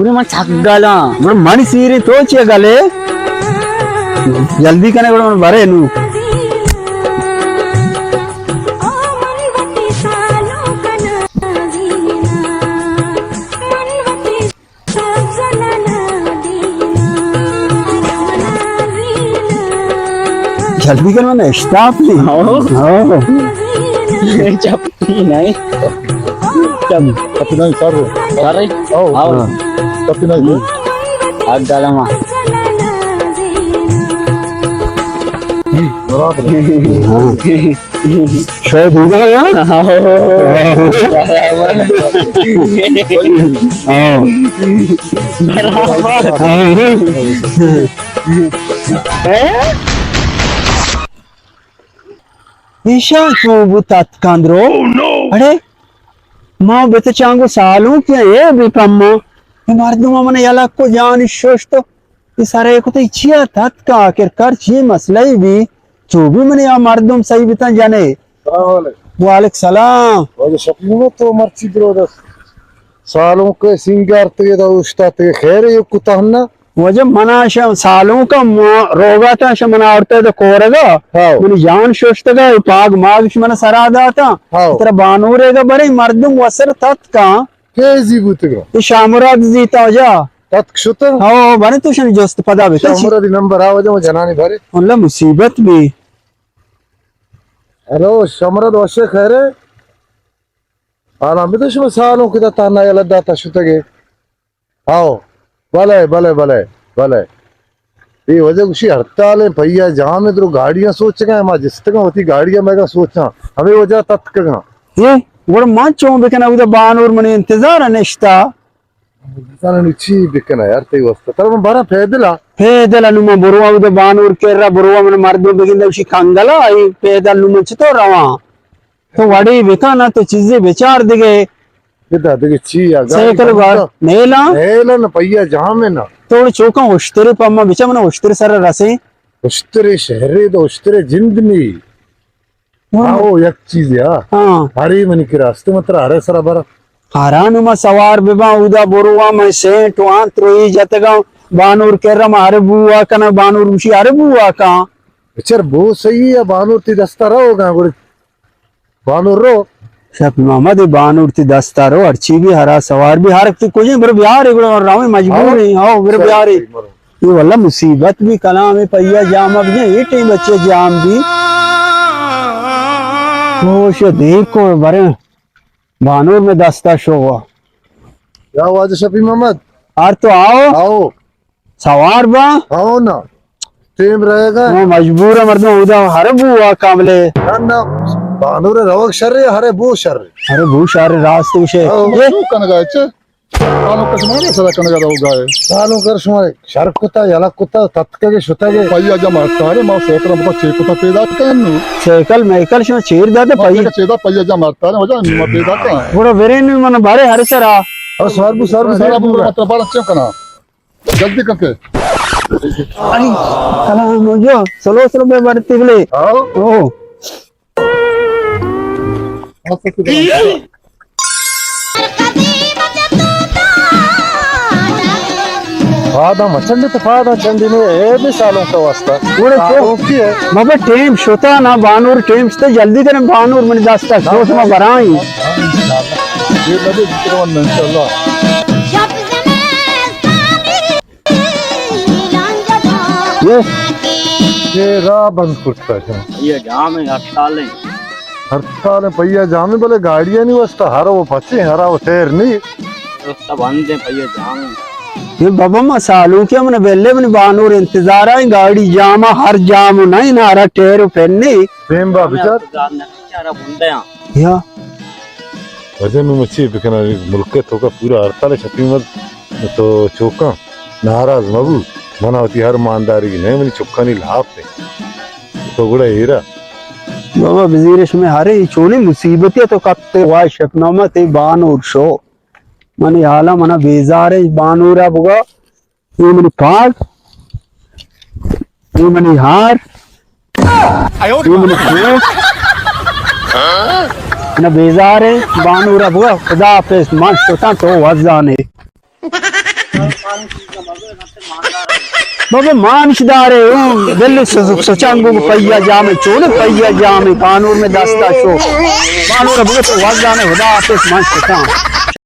चोरी मन थक गला मन सीरी तो गले जल्दी कने मन भरे नु जल्दी कर मैंने स्टॉप नहीं चपटी नहीं tapi naik taruh. Tarik. Oh. Oh. Tapi naik. Agak lama. Berapa? Saya juga ya. Isha coba tatkandro. अरे माँ बेटे चांगो सालों क्या ये भी कम्मा मर्दों मने याला को जान शोष तो इस सारे को तो इच्छा था का आखिर कर ये मसला ही भी जो भी मने या मर्दों सही बिता जाने वालेकुम सलाम वाले शक्ल तो मर्ची ब्रोदर सालों के सिंगार ते दा उस्ता ते खैर ये कुताहना वो जब मनाशा सालों का रोगा था शमना औरते तो कोरेगा मुझे जान शोषते का पाग माग शमना सरादा था तेरा बानूरेगा बरे मर्दुम वसर तत् का के जीबुतेगा ये शामुराद जीता हो जा तत् क्षुता हाँ बने तो शनि जोस्त पदा भी शामुराद नंबर आवा जो जनानी भरे उनला मुसीबत भी हेलो शामुराद वशे खैर है आना भी तो शम सालों की ताना याला दाता शुतगे आओ भले भले भले भले ये वजह कुछ हड़ताल है भैया जहाँ में तो गाड़ियां सोच गए माँ जिस तक होती गाड़ियां मैं का सोचा हमें वजह तत्क ये वो मां चों बिकना उधर बान और मने इंतजार है निश्ता साला नुची बिकना यार ते वस्त तर मैं बड़ा पैदल नुमा बुरवा उधर बान और केरा बुरवा मने मर्दों बिकिंदा उसी खंगला आई पैदल नुमा चतो रवा तो वड़ी बिकना तो चीजें बेचार दिगे किधर देखिए ची यार साइकिल बार नेला नेला न भैया जहाँ में ना तो चौका उश्तरे पम्मा बिचा मने उश्तरे सारा रसे उश्तरे शहरे तो उश्तरे जिंदनी आओ एक चीज यार हाँ हरी मन की रास्ते में तेरा हरे सरा बरा हारानु मा सवार बिबा उदा बोरुआ में सेंट वहां त्रोई जतगा बानूर केरा में हरे बुआ कना बानूर उसी हरे बुआ का चर बहुत सही है बानूर ती दस्ता रहोगा गुड़ बानूर रो सब मोहम्मद बानूर ती दस्ता रो अर्ची भी हरा सवार भी हर ती कुछ मेरे बिहार है गुड़ राव मजबूर है आओ मेरे बिहार है ये वाला मुसीबत भी कलाम है पैया जाम अब ये टी बच्चे जाम भी होश देखो बरे बानूर में दस्ता शो हुआ क्या हुआ शफी मोहम्मद और तो आओ आओ सवार बा आओ ना टेम रहेगा वो मजबूर है मर्दों उदा हरे बुआ कामले ना बानूर रवक शर्रे हरे बू शर्रे अरे भू सारे रास्ते विषय ये कनगा चे कालो कसमाने सदा कनगा होगा है कालो कर सुमारे शर्क कुत्ता यला कुत्ता तत्के के शुता के पయ్య जमा तारे मा सेकरा मत चेकुता पेदा कन्नु साइकिल मेकल शो चेर दाते पई पయ్య चेदा पయ్య जमा तारे वजा निम पेदा का पूरा वेरेन मन बारे हरे सरा और सरबू सारा बुरा मत बड़ा चकना जल्दी करके आई सलाम जो चलो चलो बे बढ़ती गले आओ ओ फादा मचंडे तो फादा चंडी ने ए भी सालों का वास्ता पूरे तो ओके है मबे टेम शोता ना बानूर टेम से जल्दी करे बानूर में दास्ता शोत में बराई ये लगे जितवन इंशाल्लाह ये राह बंद करता है ये जाम है हड़ताल है भैया जामे बोले गाड़ियां नहीं वास्ता हरा वो फंसे हरा वो ठहर नहीं सब बंद है भैया जाम ये बाबा मसालू क्या मन वेले मन बानूर इंतजार है गाड़ी जामा हर जाम नहीं ना हरा टेर पेन्नी प्रेम बा विचार या वजह में मच्छी बिकना मुल्क के तो का पूरा हड़ताल है छपी मत तो चौका नाराज मबू मनावती हर ईमानदारी की नहीं मनी चुक्का नहीं लाभ पे तो गुड़ा हीरा बाबा वजीरिश में हरे चोली मुसीबत तो कत्ते हुआ शफनामा ते बानूर शो मनी हाला मना बेजार है बानूरा बुगा ये मनी पाग ये मनी हार ये मनी कोट ना बेजार है बानूरा बुगा खुदा पे मस्त होता तो वजाने बाबा मानशदारे दिल्ली सचांगो पैया जामे चोले पैया जामे कानून में दस्ता शो कानून बुत वाजाने हुदा आपस मान सता